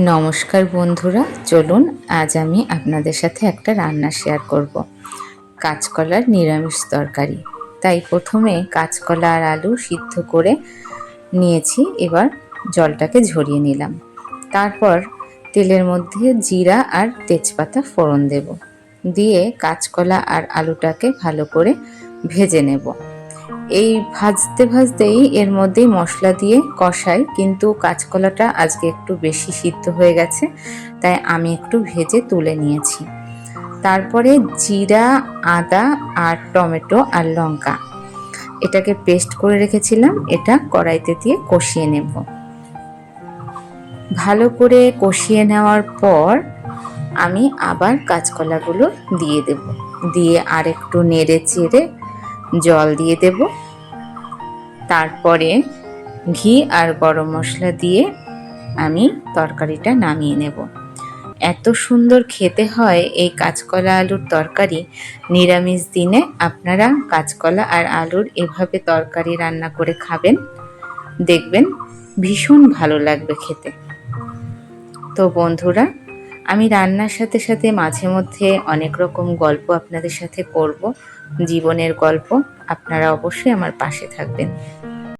নমস্কার বন্ধুরা, চলুন আজ আমি আপনাদের সাথে একটা রান্না শেয়ার করব। কাঁচকলার নিরামিষ তরকারি। তাই প্রথমে কাঁচকলা আর আলু সিদ্ধ করে নিয়েছি, এবার জলটাকে ঝরিয়ে নিলাম। তারপর তেলের মধ্যে জিরা আর তেজপাতা ফোড়ন দেব, দিয়ে কাঁচকলা আর আলুটাকে ভালো করে ভেজে নেব। এই ভাজতে ভাজতেই এর মধ্যেই মশলা দিয়ে কষাই, কিন্তু কাঁচকলাটা আজকে একটু বেশি সিদ্ধ হয়ে গেছে, তাই আমি একটু ভেজে তুলে নিয়েছি। তারপরে জিরা, আদা আর টমেটো আর লঙ্কা এটাকে পেস্ট করে রেখেছিলাম, এটা কড়াইতে দিয়ে কষিয়ে নেব। ভালো করে কষিয়ে নেওয়ার পর আমি আবার কাঁচকলাগুলো দিয়ে দেব, দিয়ে আর একটু নেড়ে চেড়ে জল দিয়ে দেব। তারপরে ঘি আর গরম মশলা দিয়ে আমি তরকারিটা নামিয়ে নেব। এত সুন্দর খেতে হয় এই কাঁচকলা আলুর তরকারি। নিরামিষ দিনে আপনারা কাঁচকলা আর আলুর এভাবে তরকারি রান্না করে খাবেন, দেখবেন ভীষণ ভালো লাগবে খেতে। তো বন্ধুরা, আমি রান্নার সাথে সাথে মাঝে মধ্যে অনেক রকম গল্প আপনাদের সাথে করব, জীবনের গল্প। আপনারা অবশ্যই আমার পাশে থাকবেন।